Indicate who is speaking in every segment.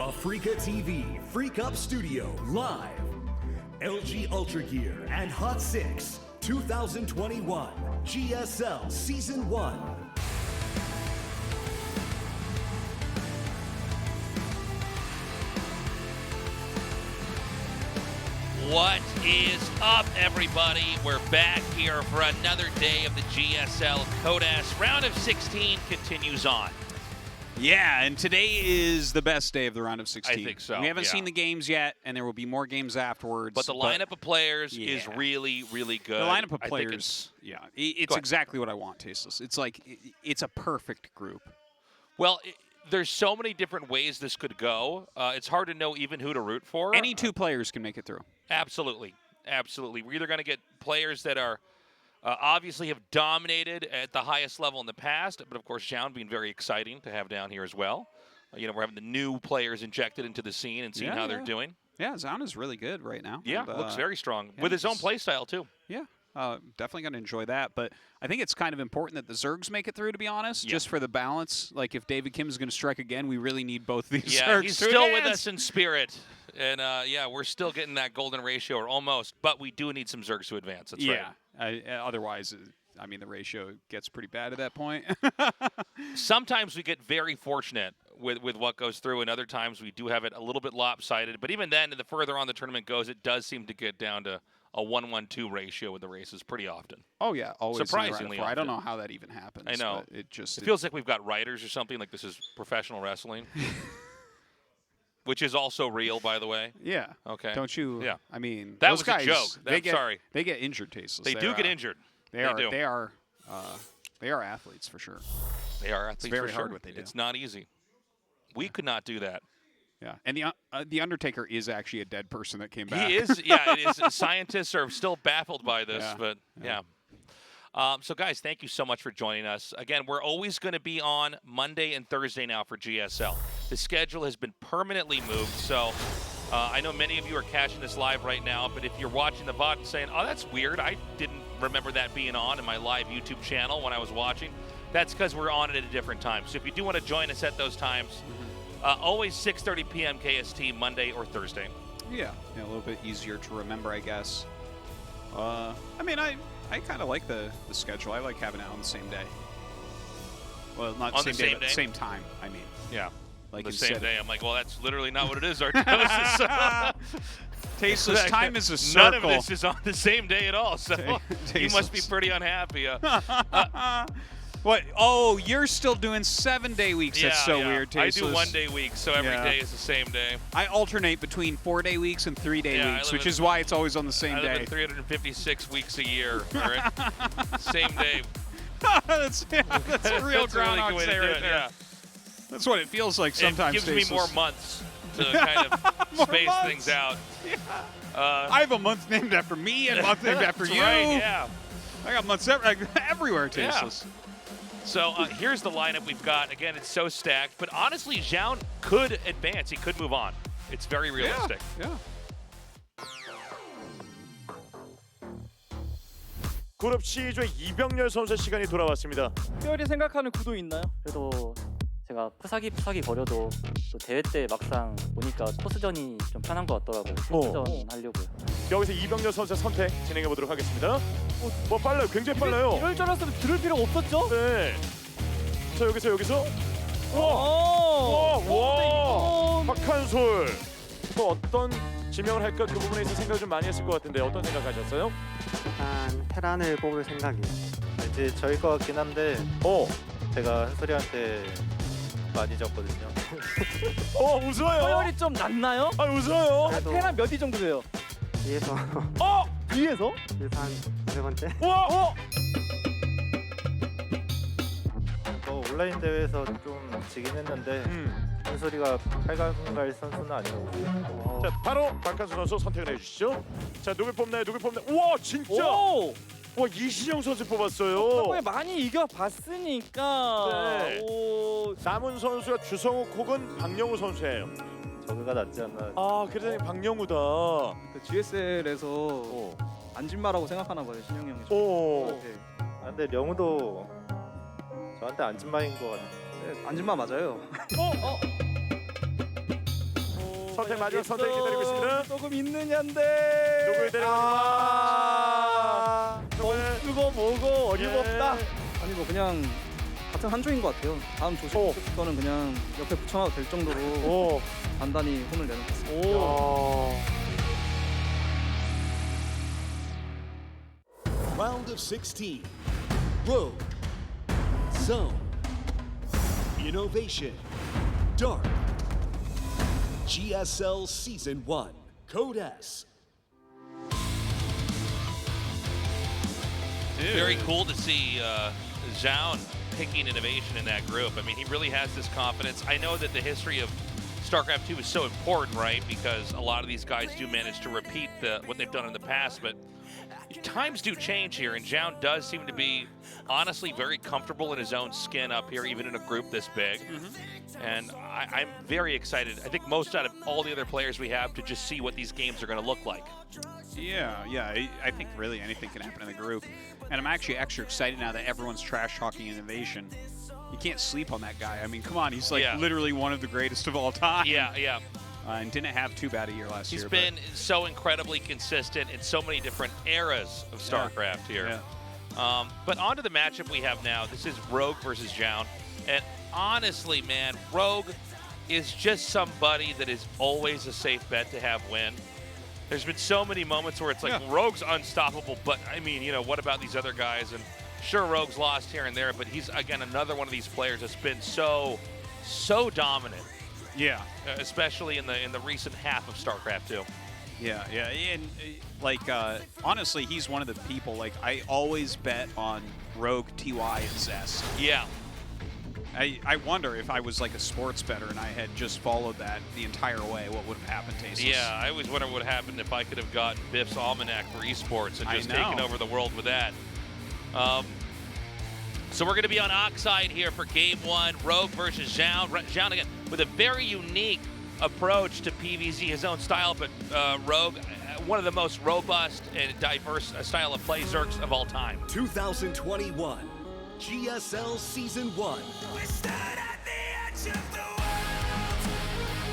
Speaker 1: Africa TV Freak Up Studio live. LG Ultra Gear and Hot 6 2021 GSL Season 1.
Speaker 2: What is up, everybody? We're back here for another day of the GSL CODAS. Round of 16 continues on.
Speaker 3: Yeah, and today is the best day of the round of 16.
Speaker 2: I think so.
Speaker 3: We haven't seen the games yet, and there will be more games afterwards.
Speaker 2: But the lineup of players is really, really good.
Speaker 3: The lineup of players, it's exactly what I want, Tasteless. It's like, it's a perfect group.
Speaker 2: Well, there's so many different ways this could go. It's hard to know even who to root for.
Speaker 3: Any two players can make it through.
Speaker 2: Absolutely. Absolutely. We're either going to get players that are obviously have dominated at the highest level in the past, but of course Zoun being very exciting to have down here as well. We're having the new players injected into the scene and seeing how they're doing.
Speaker 3: Yeah, Zoun is really good right now.
Speaker 2: Yeah,
Speaker 3: and,
Speaker 2: looks very strong with his own play style too.
Speaker 3: Yeah. Definitely going to enjoy that, but I think it's kind of important that the Zergs make it through, to be honest, just for the balance. Like, if David Kim is going to strike again, we really need both these Zergs.
Speaker 2: Yeah, he's still with us in spirit, and we're still getting that golden ratio, or almost, but we do need some Zergs to advance. That's right.
Speaker 3: Otherwise, I mean, the ratio gets pretty bad at that point.
Speaker 2: Sometimes we get very fortunate with what goes through, and other times we do have it a little bit lopsided, but even then, the further on the tournament goes, it does seem to get down to a 1-1-2 ratio with the races pretty often.
Speaker 3: Oh, yeah. Always.
Speaker 2: Surprisingly often.
Speaker 3: I don't know how that even happens.
Speaker 2: I know.
Speaker 3: But it
Speaker 2: feels like we've got writers or something, like this is professional wrestling. Which is also real, by the way.
Speaker 3: Yeah.
Speaker 2: Okay.
Speaker 3: Don't you?
Speaker 2: Yeah.
Speaker 3: I mean,
Speaker 2: that
Speaker 3: those
Speaker 2: was
Speaker 3: guys,
Speaker 2: a joke.
Speaker 3: Sorry. They get injured, Tasteless.
Speaker 2: They do get injured.
Speaker 3: They are athletes for sure.
Speaker 2: They are athletes.
Speaker 3: It's very
Speaker 2: for
Speaker 3: hard
Speaker 2: sure.
Speaker 3: what they do.
Speaker 2: It's not easy. We could not do that.
Speaker 3: Yeah, and the Undertaker is actually a dead person that came back.
Speaker 2: He is. Yeah, it is. Scientists are still baffled by this, but yeah. So, guys, thank you so much for joining us. Again, we're always going to be on Monday and Thursday now for GSL. The schedule has been permanently moved, so I know many of you are catching this live right now, but if you're watching the VOD and saying, oh, that's weird, I didn't remember that being on in my live YouTube channel when I was watching, that's because we're on it at a different time. So if you do want to join us at those times, always 6:30 p.m. KST, Monday or Thursday.
Speaker 3: Yeah, a little bit easier to remember, I guess. I mean, I kind of like the schedule. I like having it on the same day. Well, not
Speaker 2: on
Speaker 3: the
Speaker 2: same day,
Speaker 3: but the same time, I mean.
Speaker 2: Yeah.
Speaker 3: Like
Speaker 2: the same day. I'm like, well, that's literally not what it is, Artos.
Speaker 3: Tasteless, time is a circle.
Speaker 2: None of this is on the same day at all, so you must be pretty unhappy.
Speaker 3: What? Oh, you're still doing 7-day weeks. That's so weird, Tasteless.
Speaker 2: I do 1-day weeks, so every day is the same day.
Speaker 3: I alternate between 4-day weeks and 3-day weeks, which is why it's always on the same day.
Speaker 2: I live in 356 weeks a year, all right? Same day.
Speaker 3: that's real Groundhog Day right there. Yeah. That's what it feels like sometimes.
Speaker 2: It gives me more months to kind of space things out.
Speaker 3: Yeah. I have a month named after me and a month named after you.
Speaker 2: Right, yeah.
Speaker 3: I got months everywhere, Tasteless.
Speaker 2: Yeah. So here's the lineup we've got. Again, it's so stacked. But honestly, Zoun could advance. He could move on. It's very realistic.
Speaker 3: Yeah.
Speaker 4: 그룹 C조의 이병렬 선수의 시간이 돌아왔습니다.
Speaker 5: 특별히 생각하는 구도 있나요?
Speaker 6: 그래도 제가 푸사기 거려도 또 대회 때 막상 보니까 토스전이 좀 편한 것 같더라고요. 토스전 하려고요.
Speaker 4: 여기서 이병렬 선수의 선택 진행해 보도록 하겠습니다. 뭐 빨라요, 굉장히 빨라요.
Speaker 5: 이럴 줄 알았으면 들을 필요가 없었죠?
Speaker 4: 네. 자 여기서. 와. 박한솔. 또 어떤 지명을 할까 그 부분에 있어서 생각을 좀 많이 했을 것 같은데 어떤 생각하셨어요?
Speaker 7: 일단 테란을 뽑을 생각이에요. 이제 저일 것 같긴 한데 제가 한솔이한테 많이 졌거든요.
Speaker 4: 웃어요.
Speaker 5: 서열이 좀 낮나요?
Speaker 4: 웃어요.
Speaker 5: 테란 몇 위 정도 돼요?
Speaker 7: 뒤에서
Speaker 5: 뒤에서?
Speaker 7: 그래서 한 200원대?
Speaker 4: 와.
Speaker 7: 온라인 대회에서 좀 지긴 했는데 한솔이가 8강 갈 선수는 아니고.
Speaker 4: 자 바로 박한솔 선수 선택을 해주시죠. 자 누굴 뽑나요? 우와 진짜. 와 이신영 선수 뽑았어요.
Speaker 5: 저번에 많이 이겨봤으니까.
Speaker 4: 네. 남은 선수가 주성욱 혹은 박영우 선수예요.
Speaker 7: 저거가 낫지 않나.
Speaker 4: 그래서 박영우다.
Speaker 8: 그 GSL에서 안진마라고 생각하나 봐요, 신영이 형이.
Speaker 7: 근데 영우도 저한테 안진마인 것 같은데.
Speaker 8: 안진마 맞아요.
Speaker 4: 선택 마지막 선택이 기다리고 있습니다.
Speaker 5: 조금 있느냐인데.
Speaker 4: 누구를 데려가나?
Speaker 5: 쓰고 뭐고 어림없다.
Speaker 8: 아니 뭐 그냥 같은 한 조인 것 같아요. 다음 조식부터는 그냥 옆에 붙여놔도 될 정도로
Speaker 4: 오.
Speaker 8: 단단히 혼을 내는 것 같습니다.
Speaker 4: 오.
Speaker 1: Round of 16. Rogue. Zoun. Innovation. Dark. GSL Season 1. Code S.
Speaker 2: Very cool to see Zoun picking innovation in that group. I mean, he really has this confidence. I know that the history of StarCraft 2 is so important, right? Because a lot of these guys do manage to repeat what they've done in the past, but times do change here, and Zoun does seem to be honestly very comfortable in his own skin up here, even in a group this big. And I'm very excited. I think most out of all the other players we have to just see what these games are going to look like.
Speaker 3: Yeah. I think really anything can happen in the group. And I'm actually extra excited now that everyone's trash-talking innovation. You can't sleep on that guy. I mean, come on, he's like literally one of the greatest of all time.
Speaker 2: Yeah.
Speaker 3: And didn't have too bad a year last year.
Speaker 2: He's been so incredibly consistent in so many different eras of StarCraft here. But on to the matchup we have now. This is Rogue versus Zoun. And honestly, man, Rogue is just somebody that is always a safe bet to have win. There's been so many moments where it's like, Rogue's unstoppable, but I mean, you know, what about these other guys? And sure, Rogue's lost here and there, but he's, again, another one of these players that's been so dominant.
Speaker 3: Yeah.
Speaker 2: Especially in the recent half of StarCraft 2.
Speaker 3: Yeah. And, like, honestly, he's one of the people, like, I always bet on Rogue, TY, and Zest.
Speaker 2: Yeah.
Speaker 3: I wonder if I was like a sports bettor and I had just followed that the entire way, what would have happened, Tasteless?
Speaker 2: Yeah, I always wonder what would have happened if I could have gotten Biff's Almanac for esports and just taken over the world with that. So we're going to be on Oxide here for Game 1, Rogue versus Zoun. Zoun, again, with a very unique approach to PvZ, his own style, but Rogue, one of the most robust and diverse style of play Zergs of all time.
Speaker 1: 2021. GSL Season 1.
Speaker 9: We stood at the edge of the world.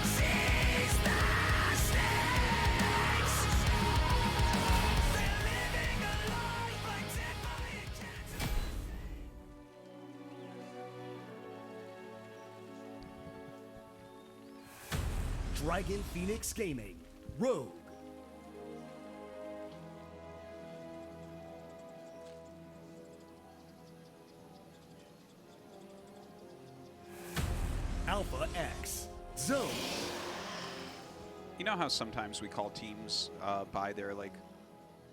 Speaker 9: Seize the stakes. They're living a life like dead by chance.
Speaker 1: Dragon Phoenix Gaming. Rogue. Alpha X. Zoun.
Speaker 3: You know how sometimes we call teams by their, like,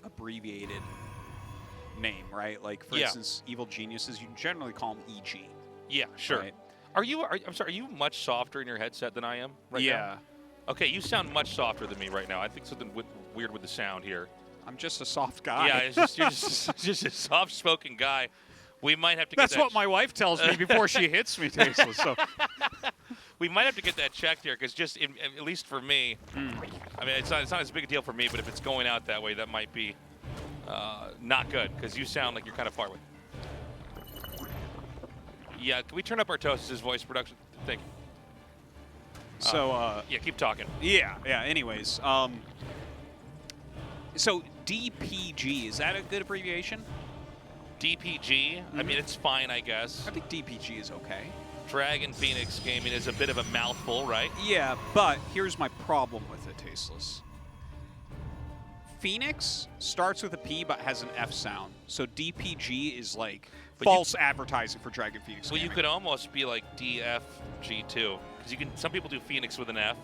Speaker 3: abbreviated name, right? Like, for instance, Evil Geniuses, you generally call them EG.
Speaker 2: Yeah, sure.
Speaker 3: Right?
Speaker 2: I'm sorry, are you much softer in your headset than I am right now? Okay, you sound much softer than me right now. I think something weird with the sound here.
Speaker 3: I'm just a soft guy.
Speaker 2: Yeah, you're just a soft-spoken guy. We might have to get
Speaker 3: That's what my wife tells me before she hits me, Tasteless. So.
Speaker 2: We might have to get that checked here, because just, at least for me, I mean, it's not as big a deal for me, but if it's going out that way, that might be not good, because you sound like you're kind of far away. Yeah, can we turn up our Toast's voice production? Thank you.
Speaker 3: So,
Speaker 2: yeah, keep talking.
Speaker 3: Yeah, anyways. So, DPG, is that a good abbreviation?
Speaker 2: DPG? I mean, it's fine, I guess.
Speaker 3: I think DPG is okay.
Speaker 2: Dragon Phoenix Gaming is a bit of a mouthful, right?
Speaker 3: Yeah, but here's my problem with it, Tasteless. Phoenix starts with a P but has an F sound. So DPG is like false advertising for Dragon Phoenix
Speaker 2: Well,
Speaker 3: Gaming.
Speaker 2: you could almost be like DFG too. Because some people do Phoenix with an F.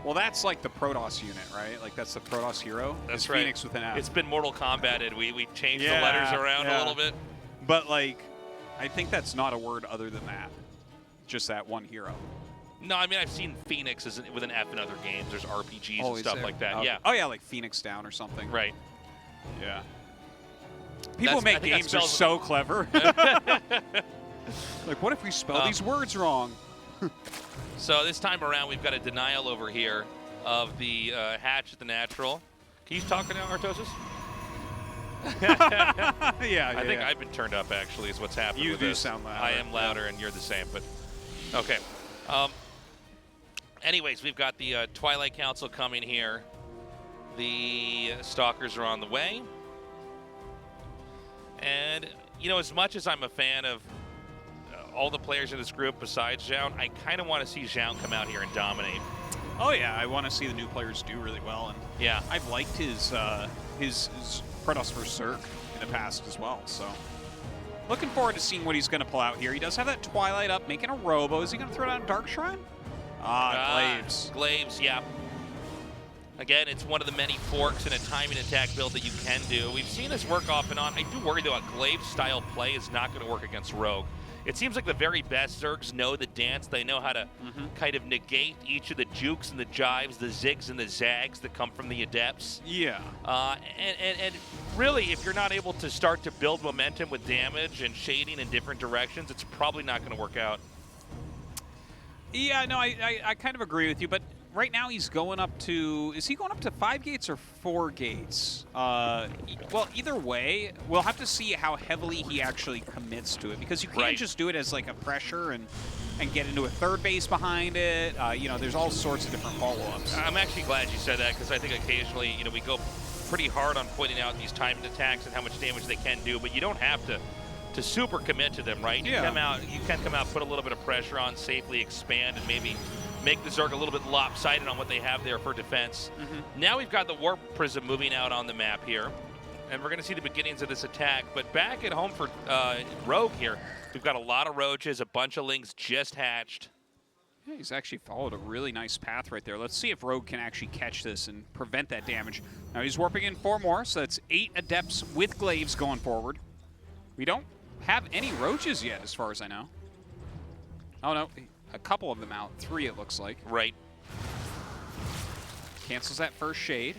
Speaker 3: Well, that's like the Protoss unit, right? Like that's the Protoss hero.
Speaker 2: That's
Speaker 3: it's
Speaker 2: right.
Speaker 3: Phoenix with an F.
Speaker 2: It's been Mortal Kombated. We changed the letters around a little bit.
Speaker 3: But like, I think that's not a word other than that. Just that one hero.
Speaker 2: No, I mean, I've seen Phoenix with an F in other games. There's RPGs and stuff like that.
Speaker 3: Oh.
Speaker 2: Yeah.
Speaker 3: Oh yeah, like Phoenix Down or something.
Speaker 2: Right.
Speaker 3: Yeah. People make games are so clever. Like, what if we spell these words wrong?
Speaker 2: So this time around, we've got a denial over here of the hatch at the natural. Can you talk now, Artosis? I think I've been turned up, actually, is what's happening
Speaker 3: You
Speaker 2: with
Speaker 3: do
Speaker 2: this.
Speaker 3: sound louder.
Speaker 2: I am louder, and you're the same, but okay. Anyways, we've got the Twilight Council coming here. The Stalkers are on the way. And, you know, as much as I'm a fan of all the players in this group besides Zoun, I kind of want to see Zoun come out here and dominate.
Speaker 3: Oh yeah, I want to see the new players do really well, and
Speaker 2: yeah,
Speaker 3: I've liked his Protoss vs Zerg in the past as well. So looking forward to seeing what he's going to pull out here. He does have that Twilight up, making a Robo. Is he going to throw down Dark Shrine? Glaives.
Speaker 2: Glaives, yeah. Again, it's one of the many forks in a timing attack build that you can do. We've seen this work off and on. I do worry, though, a Glaive-style play is not going to work against Rogue. It seems like the very best Zergs know the dance. They know how to kind of negate each of the jukes and the jives, the zigs and the zags that come from the Adepts.
Speaker 3: Yeah.
Speaker 2: And really, if you're not able to start to build momentum with damage and shading in different directions, it's probably not going to work out.
Speaker 3: Yeah, no, I kind of agree with you, but right now he's going up to, is he going up to 5 gates or 4 gates? Well, either way, we'll have to see how heavily he actually commits to it, because you can't just do it as like a pressure and get into a third base behind it. You know, there's all sorts of different follow-ups.
Speaker 2: I'm actually glad you said that, because I think occasionally, you know, we go pretty hard on pointing out these timed attacks and how much damage they can do, but you don't have to super commit to them, right? You can come out, put a little bit of pressure on, safely expand, and maybe make the Zerg a little bit lopsided on what they have there for defense. Now we've got the Warp Prism moving out on the map here, and we're going to see the beginnings of this attack. But back at home for Rogue here, we've got a lot of roaches, a bunch of lings just hatched.
Speaker 3: Yeah, he's actually followed a really nice path right there. Let's see if Rogue can actually catch this and prevent that damage. Now he's warping in 4 more, so that's 8 Adepts with Glaives going forward. We don't have any roaches yet, as far as I know. Oh, no. A couple of them out. 3, it looks like.
Speaker 2: Right.
Speaker 3: Cancels that first shade.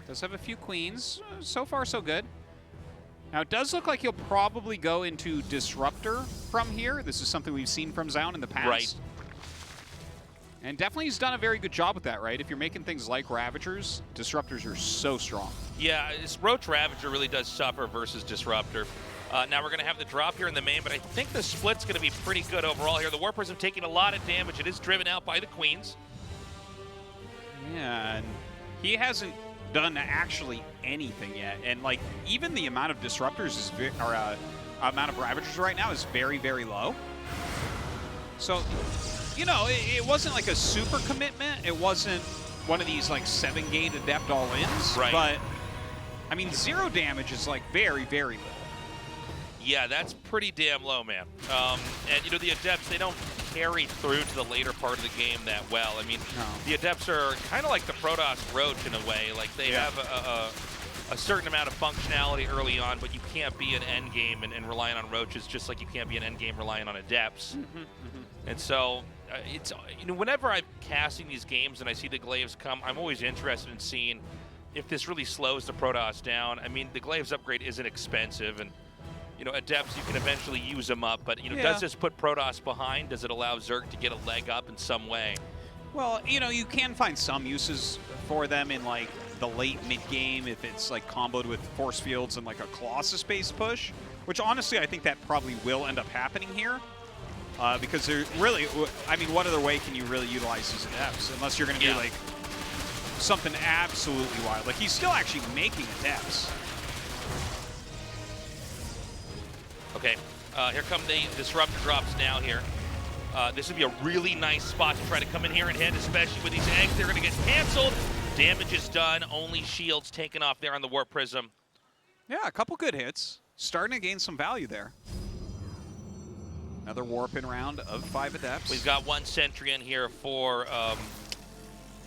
Speaker 3: Does have a few queens. So far, so good. Now, it does look like he'll probably go into Disruptor from here. This is something we've seen from Zoun in the past.
Speaker 2: Right.
Speaker 3: And definitely he's done a very good job with that, right? If you're making things like Ravagers, Disruptors are so strong.
Speaker 2: Yeah, this Roach Ravager really does suffer versus Disruptor. Now we're going to have the drop here in the main, but I think the split's going to be pretty good overall here. The Warp Prism taking a lot of damage. It is driven out by the Queens.
Speaker 3: Yeah, and he hasn't done actually anything yet. And, like, even the amount of Disruptors is amount of Ravagers right now is very, very low. So, you know, it wasn't like a super commitment. It wasn't one of these, like, 7-gate Adept all-ins.
Speaker 2: Right.
Speaker 3: But, I mean, 0 damage is, like, very, very little.
Speaker 2: Yeah, that's pretty damn low, man. And, you know, the Adepts, they don't carry through to the later part of the game that well. I mean, the Adepts are kind of like the Protoss Roach in a way. Like, they have a certain amount of functionality early on, but you can't be an end game and relying on Roaches just like you can't be an end game relying on Adepts. And so, it's, you know, whenever I'm casting these games and I see the Glaives come, I'm always interested in seeing if this really slows the Protoss down. I mean, the Glaives upgrade isn't expensive, and you know, Adepts, you can eventually use them up, but, you know, does this put Protoss behind? Does it allow Zerg to get a leg up in some way?
Speaker 3: Well, you know, you can find some uses for them in, like, the late mid-game if it's, like, comboed with Force Fields and, like, a Colossus-based push, which, honestly, I think that probably will end up happening here, because there really, I mean, what other way can you really utilize these Adepts? Unless you're going to do, like, something absolutely wild. Like, he's still actually making Adepts.
Speaker 2: Okay, here come the Disruptor drops now here. This would be a really nice spot to try to come in here and hit, especially with these eggs. They're going to get canceled. Damage is done. Only shields taken off there on the Warp Prism.
Speaker 3: Yeah, a couple good hits. Starting to gain some value there. Another warping round of 5 Adepts.
Speaker 2: We've got 1 Sentry in here for,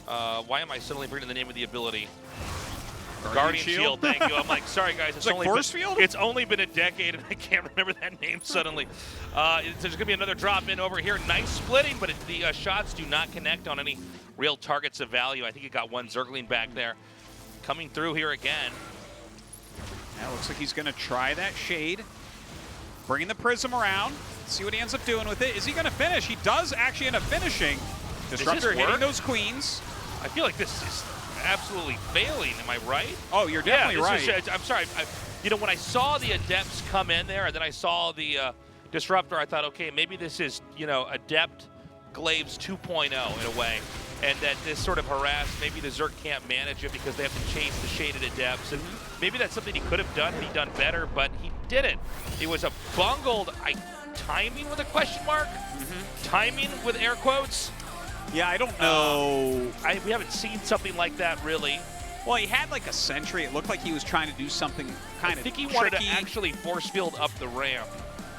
Speaker 2: why am I suddenly bringing the name of the ability? Guardian Shield, thank you. I'm like, sorry guys,
Speaker 3: it's like Force Field?
Speaker 2: It's only been a decade and I can't remember that name suddenly. There's going to be another drop in over here. Nice splitting, but the shots do not connect on any real targets of value. I think he got 1 Zergling back there. Coming through here again.
Speaker 3: Yeah, looks like he's going to try that shade. Bringing the Prism around. See what he ends up doing with it. Is he going to finish? He does actually end up finishing. Disruptor hitting those Queens.
Speaker 2: I feel like this is absolutely failing. Am I right?
Speaker 3: Oh, you're definitely right.
Speaker 2: I'm sorry. You know, when I saw the Adepts come in there and then I saw the Disruptor, I thought, okay, maybe this is, you know, Adept Glaives 2.0 in a way, and that this sort of harass, maybe the Zerg can't manage it because they have to chase the shaded adepts, and maybe that's something he could have done and he done better, but he didn't. It was a bungled timing with a question mark, timing with air quotes.
Speaker 3: Yeah, I don't know.
Speaker 2: We haven't seen something like that really.
Speaker 3: Well, he had like a sentry. It looked like he was trying to do something kind of
Speaker 2: I think he
Speaker 3: tricky.
Speaker 2: wanted to actually force field up the ramp.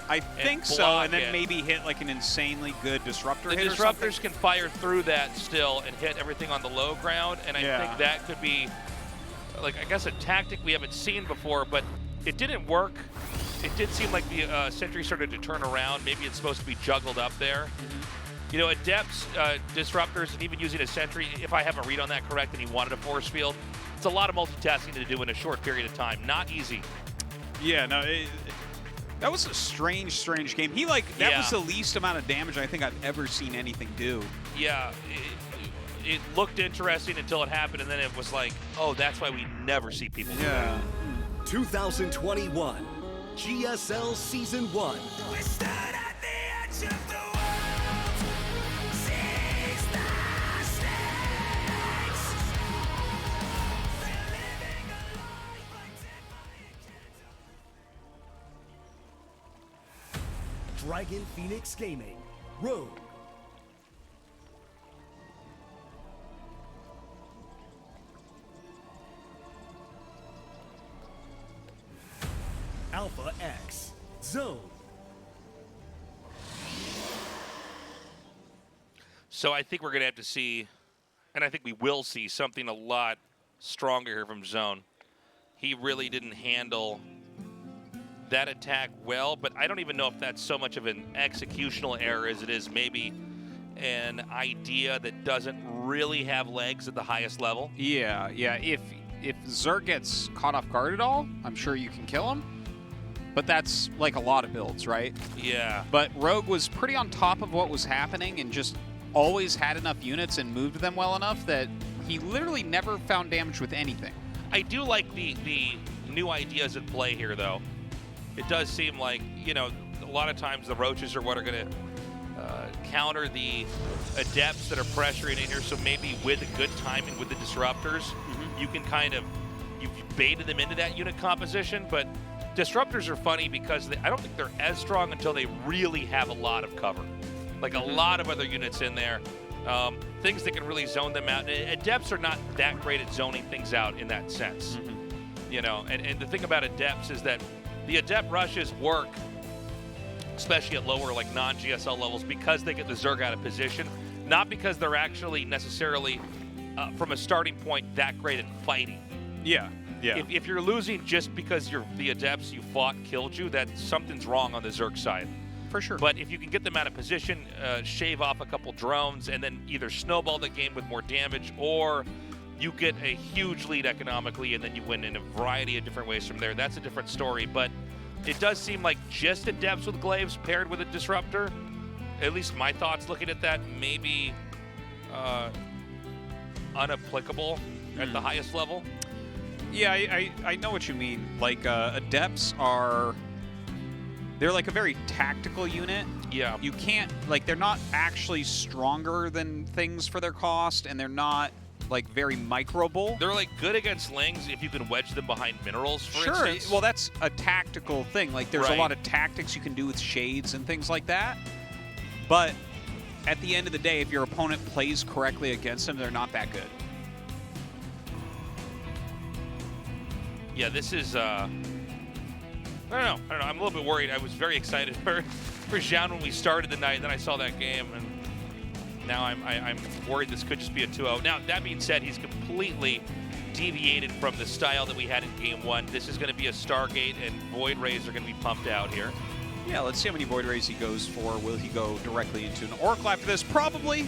Speaker 3: I think so, and then maybe hit like an insanely good disruptor hit or something.
Speaker 2: The disruptors can fire through that still and hit everything on the low ground, and I think that could be, like, I guess a tactic we haven't seen before, but it didn't work. It did seem like the sentry started to turn around. Maybe it's supposed to be juggled up there. You know, adepts, disruptors, and even using a sentry, if I have a read on that correct and he wanted a force field, it's a lot of multitasking to do in a short period of time. Not easy.
Speaker 3: Yeah, no, that was a strange game. He that was the least amount of damage I think I've ever seen anything do.
Speaker 2: Yeah, it looked interesting until it happened, and then it was like, oh, that's why we never see people do that.
Speaker 1: 2021 GSL Season 1.
Speaker 9: We stood at the edge of the world, seized the stakes. They're living a life like dead by
Speaker 1: Dragon Phoenix Gaming. Rogue. Alpha X. Zoun.
Speaker 2: So I think we're going to have to see, and I think we will see, something a lot stronger here from Zoun. He really didn't handle that attack well, but I don't even know if that's so much of an executional error as it is maybe an idea that doesn't really have legs at the highest level.
Speaker 3: Yeah. If Zerg gets caught off guard at all, I'm sure you can kill him. But that's like a lot of builds, right?
Speaker 2: Yeah.
Speaker 3: But Rogue was pretty on top of what was happening and just always had enough units and moved them well enough that he literally never found damage with anything.
Speaker 2: I do like the new ideas at play here, though. It does seem like, you know, a lot of times the roaches are what are going to counter the adepts that are pressuring in here. So maybe with a good timing with the disruptors, you can kind of, you've baited them into that unit composition. But disruptors are funny because I don't think they're as strong until they really have a lot of cover. Like a lot of other units in there. Things that can really zone them out. Adepts are not that great at zoning things out in that sense. You know, and the thing about adepts is that the adept rushes work, especially at lower, like non-GSL levels, because they get the Zerg out of position, not because they're actually necessarily, from a starting point, that great at fighting.
Speaker 3: Yeah.
Speaker 2: If you're losing just because the adepts you fought killed you, that something's wrong on the Zerg side.
Speaker 3: For sure.
Speaker 2: But if you can get them out of position, shave off a couple drones, and then either snowball the game with more damage, or you get a huge lead economically, and then you win in a variety of different ways from there. That's a different story, but it does seem like just adepts with glaives paired with a disruptor, at least my thoughts looking at that, maybe unapplicable at the highest level.
Speaker 3: Yeah, I know what you mean. Like, adepts they're like a very tactical unit.
Speaker 2: Yeah.
Speaker 3: You can't, like, they're not actually stronger than things for their cost, and they're not, like, very microable.
Speaker 2: They're, like, good against lings if you can wedge them behind minerals, for instance.
Speaker 3: Well, that's a tactical thing. Like, there's a lot of tactics you can do with shades and things like that. But at the end of the day, if your opponent plays correctly against them, they're not that good.
Speaker 2: Yeah, this is, I don't know. I'm a little bit worried. I was very excited for Zoun when we started the night, and then I saw that game, and now I'm worried this could just be a 2-0. Now, that being said, he's completely deviated from the style that we had in Game 1. This is going to be a Stargate, and Void Rays are going to be pumped out here.
Speaker 3: Yeah, let's see how many Void Rays he goes for. Will he go directly into an Oracle after this? Probably.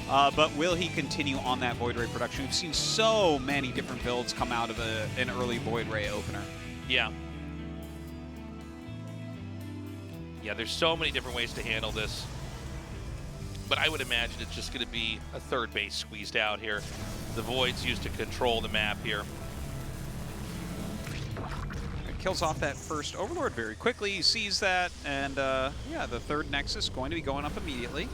Speaker 3: But will he continue on that Void Ray production? We've seen so many different builds come out of an early Void Ray opener.
Speaker 2: Yeah. Yeah, there's so many different ways to handle this. But I would imagine it's just going to be a third base squeezed out here. The Void's used to control the map here.
Speaker 3: It kills off that first Overlord very quickly. He sees that, and yeah, the third Nexus going to be going up immediately.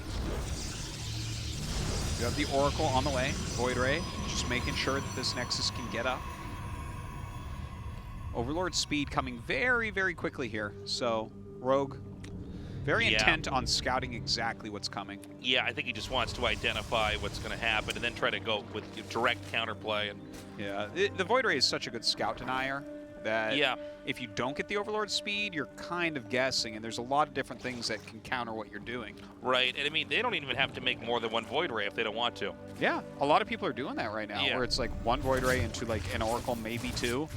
Speaker 3: You have the Oracle on the way. Void Ray, just making sure that this Nexus can get up. Overlord speed coming very, very quickly here. So, Rogue, very intent on scouting exactly what's coming.
Speaker 2: Yeah, I think he just wants to identify what's going to happen and then try to go with direct counterplay. And
Speaker 3: yeah, the Void Ray is such a good scout denier that if you don't get the Overlord speed, you're kind of guessing, and there's a lot of different things that can counter what you're doing.
Speaker 2: Right, and I mean, they don't even have to make more than one Void Ray if they don't want to.
Speaker 3: Yeah, a lot of people are doing that right now, where it's like one Void Ray into like an Oracle, maybe two,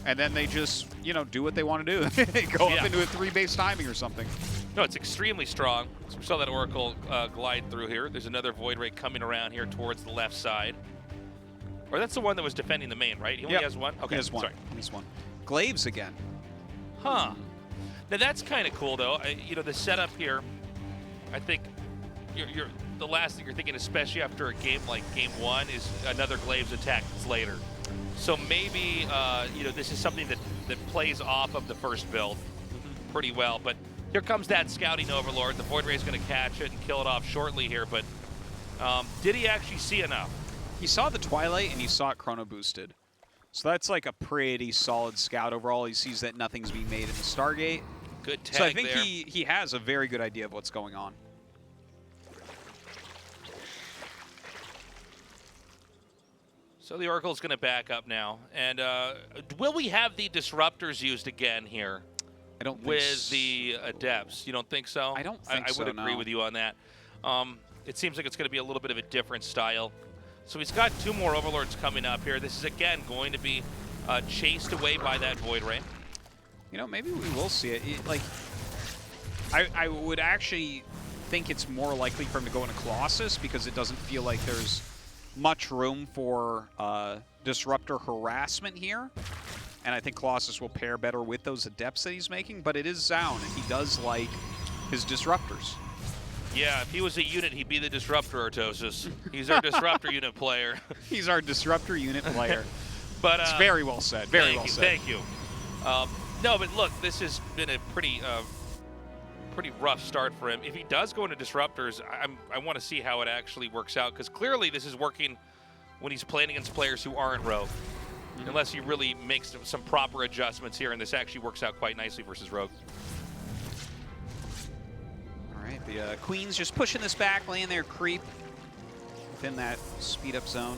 Speaker 3: and then they just, you know, do what they want to do. They go up into a 3-base timing or something.
Speaker 2: No, it's extremely strong. So we saw that Oracle glide through here. There's another Void Ray coming around here towards the left side. Or that's the one that was defending the main, right? He only has one? Okay,
Speaker 3: he has one.
Speaker 2: sorry.
Speaker 3: He has one. Glaives again.
Speaker 2: Huh. Now that's kind of cool, though. You know, the setup here, I think you're the last thing you're thinking, especially after a game like Game 1, is another Glaives attack that's later. So maybe, you know, this is something that plays off of the first build pretty well. But here comes that scouting Overlord. The Void Ray is going to catch it and kill it off shortly here. But did he actually see enough?
Speaker 3: He saw the Twilight and he saw it chrono boosted. So that's like a pretty solid scout overall. He sees that nothing's being made in the Stargate.
Speaker 2: Good tag
Speaker 3: So I think
Speaker 2: there.
Speaker 3: he has a very good idea of what's going on.
Speaker 2: So the Oracle's going to back up now. And will we have the Disruptors used again here?
Speaker 3: I don't think
Speaker 2: with the Adepts. You don't think so?
Speaker 3: I don't think so,
Speaker 2: I would agree
Speaker 3: no.
Speaker 2: with you on that. It seems like it's going to be a little bit of a different style. So he's got 2 more Overlords coming up here. This is, again, going to be chased away by that Void Ray.
Speaker 3: You know, maybe we will see it. Like, I would actually think it's more likely for him to go into Colossus because it doesn't feel like there's much room for Disruptor harassment here. And I think Colossus will pair better with those Adepts that he's making. But it is Zoun, and he does like his Disruptors.
Speaker 2: Yeah, if he was a unit, he'd be the Disruptor, Artosis. He's our Disruptor unit player.
Speaker 3: He's our Disruptor unit player.
Speaker 2: But
Speaker 3: it's very well said. Very well said.
Speaker 2: Thank you. No, but look, this has been a pretty rough start for him. If he does go into Disruptors, I want to see how it actually works out, because clearly this is working when he's playing against players who aren't Rogue. Unless he really makes some proper adjustments here, and this actually works out quite nicely versus Rogue.
Speaker 3: All right, the Queen's just pushing this back, laying their creep within that speed-up zone.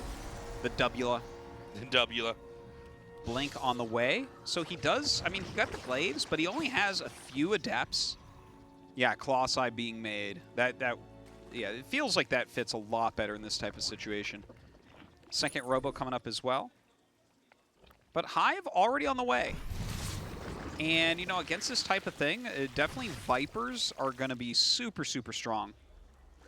Speaker 3: The Dubula.
Speaker 2: Dubula.
Speaker 3: Blink on the way. So he does, I mean, he got the Glaives, but he only has a few Adepts. Yeah, Colossi being made. Yeah, it feels like that fits a lot better in this type of situation. Second Robo coming up as well. But Hive already on the way. And, you know, against this type of thing, definitely Vipers are going to be super, super strong.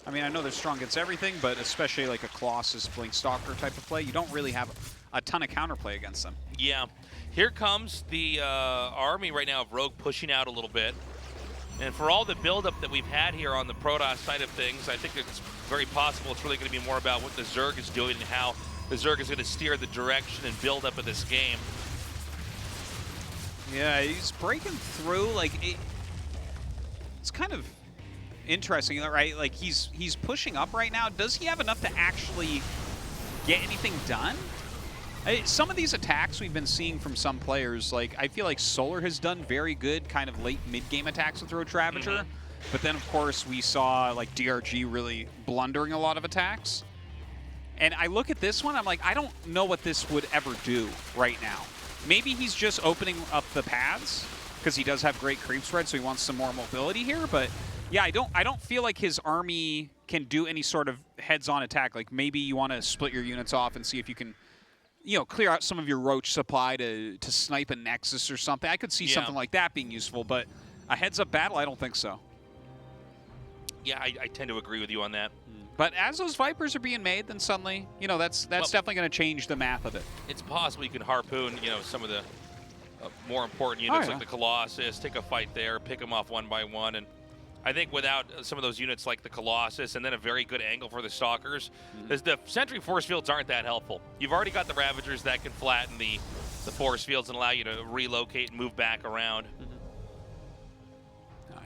Speaker 3: I mean, I know they're strong against everything, but especially like a Colossus Blink Stalker type of play, you don't really have a ton of counterplay against them.
Speaker 2: Yeah. Here comes the army right now of Rogue pushing out a little bit. And for all the buildup that we've had here on the Protoss side of things, I think it's very possible it's really going to be more about what the Zerg is doing and how the Zerg is going to steer the direction and build up of this game.
Speaker 3: Yeah, he's breaking through. Like, it's kind of interesting, right? Like, he's pushing up right now. Does he have enough to actually get anything done? Some of these attacks we've been seeing from some players, like, I feel like Solar has done very good kind of late mid-game attacks with Roach Ravager. But then, of course, we saw, like, DRG really blundering a lot of attacks. And I look at this one, I'm like, I don't know what this would ever do right now. Maybe he's just opening up the paths because he does have great creep spread, so he wants some more mobility here. But yeah, I don't feel like his army can do any sort of heads-on attack. Like maybe you want to split your units off and see if you can, you know, clear out some of your Roach supply to snipe a Nexus or something. I could see something like that being useful, but a heads-up battle, I don't think so.
Speaker 2: Yeah, I tend to agree with you on that.
Speaker 3: But as those Vipers are being made, then suddenly, you know, that's definitely going to change the math of it.
Speaker 2: It's possible you can harpoon, you know, some of the more important units like the Colossus, take a fight there, pick them off one by one. And I think without some of those units like the Colossus and then a very good angle for the Stalkers, the Sentry force fields aren't that helpful. You've already got the Ravagers that can flatten the force fields and allow you to relocate and move back around.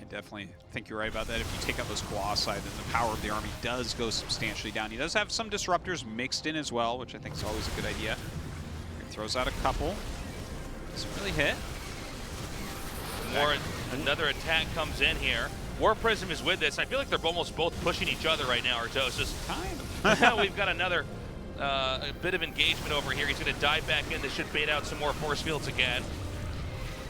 Speaker 3: I definitely think you're right about that. If you take out those Colossi, then the power of the army does go substantially down. He does have some disruptors mixed in as well, which I think is always a good idea. He throws out a couple. Doesn't really hit.
Speaker 2: Another attack comes in here. War Prism is with this. I feel like they're almost both pushing each other right now, Artosis.
Speaker 3: Kind of.
Speaker 2: We've got another a bit of engagement over here. He's going to dive back in. This should bait out some more force fields again.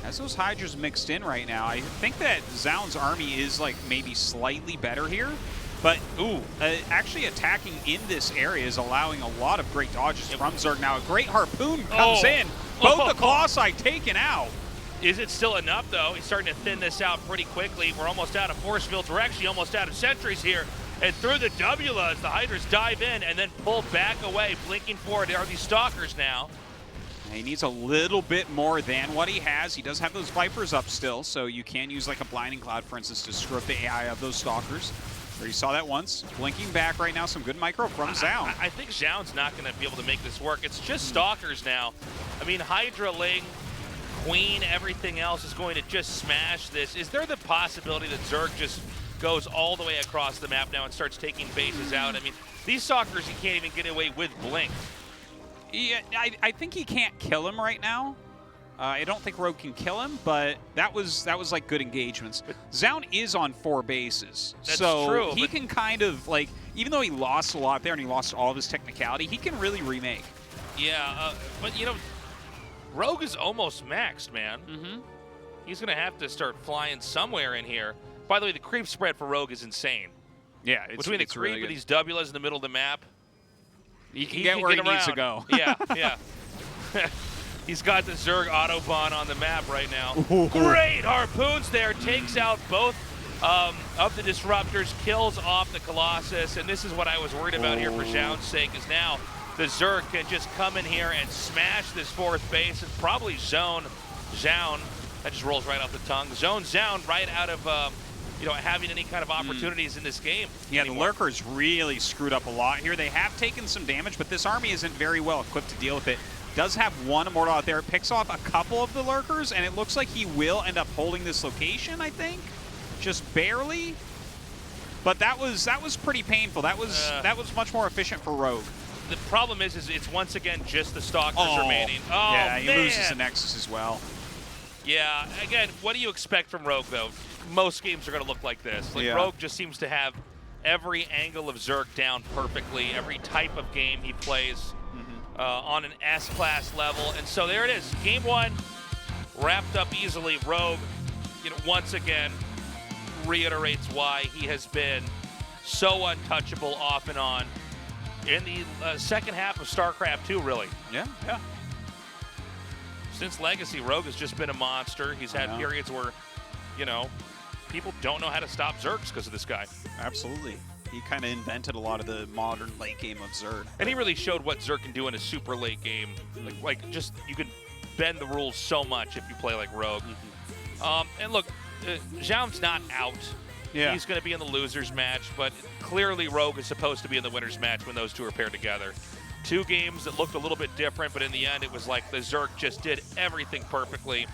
Speaker 3: As those Hydras mixed in right now, I think that Zoun's army is like maybe slightly better here. But actually attacking in this area is allowing a lot of great dodges from Zerg. Now a great harpoon comes in. Both the Colossi taken out.
Speaker 2: Is it still enough, though? He's starting to thin this out pretty quickly. We're almost out of force fields. We're actually almost out of sentries here. And through the Wlas, the Hydras dive in and then pull back away, blinking forward. Are these Stalkers now?
Speaker 3: He needs a little bit more than what he has. He does have those Vipers up still, so you can use like a Blinding Cloud, for instance, to screw up the AI of those Stalkers. Already saw that once. Blinking back right now, some good micro from Zoun.
Speaker 2: I think Zoun's not going to be able to make this work. It's just Stalkers now. I mean, Hydra, Ling, Queen, everything else is going to just smash this. Is there the possibility that Zerg just goes all the way across the map now and starts taking bases out? I mean, these Stalkers, you can't even get away with Blink.
Speaker 3: Yeah, I think he can't kill him right now. I don't think Rogue can kill him, but that was like good engagements. Zoun is on 4 bases,
Speaker 2: That's
Speaker 3: so
Speaker 2: true,
Speaker 3: he can kind of like, even though he lost a lot there and he lost all of his technicality, he can really remake.
Speaker 2: Yeah, but you know, Rogue is almost maxed, man.
Speaker 3: Mm-hmm.
Speaker 2: He's going to have to start flying somewhere in here. By the way, the creep spread for Rogue is insane.
Speaker 3: Yeah,
Speaker 2: Between the creep and these Wlas in the middle of the map,
Speaker 3: he can get where he needs to go.
Speaker 2: Yeah, yeah. He's got the Zerg Autobahn on the map right now. Great harpoons there. Takes out both of the disruptors, kills off the Colossus, and this is what I was worried about here for Zoun's sake, is now the Zerg can just come in here and smash this 4th base. It's probably Zoun, that just rolls right off the tongue. Zoun right out of you know, having any kind of opportunities in this game.
Speaker 3: Yeah,
Speaker 2: anymore.
Speaker 3: the Lurkers really screwed up a lot here. They have taken some damage, but this army isn't very well equipped to deal with it. Does have one Immortal out there. It picks off a couple of the Lurkers, and it looks like he will end up holding this location, I think. Just barely. But that was pretty painful. That was much more efficient for Rogue.
Speaker 2: The problem is it's once again just the Stalkers remaining. Oh,
Speaker 3: yeah, he
Speaker 2: man.
Speaker 3: loses the Nexus as well.
Speaker 2: Yeah, again, what do you expect from Rogue, though? Most games are going to look like this. Like, Rogue just seems to have every angle of Zerg down perfectly, every type of game he plays on an S-class level. And so there it is. Game 1 wrapped up easily. Rogue, you know, once again reiterates why he has been so untouchable off and on in the second half of StarCraft 2, really.
Speaker 3: Yeah.
Speaker 2: Since Legacy, Rogue has just been a monster. He's had periods where, you know, people don't know how to stop Zergs because of this guy.
Speaker 3: Absolutely. He kind of invented a lot of the modern late game of Zerg.
Speaker 2: And he really showed what Zerg can do in a super late game. Like just, you can bend the rules so much if you play like Rogue. And look, Zoun's not out.
Speaker 3: Yeah.
Speaker 2: He's going to be in the losers match, but clearly Rogue is supposed to be in the winners match when those two are paired together. 2 games that looked a little bit different, but in the end it was like the Zerg just did everything perfectly.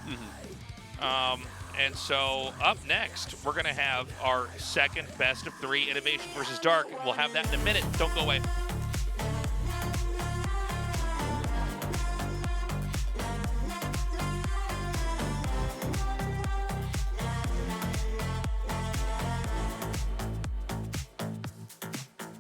Speaker 2: And so up next, we're going to have our second best of 3 Innovation versus Dark. We'll have that in a minute. Don't go away.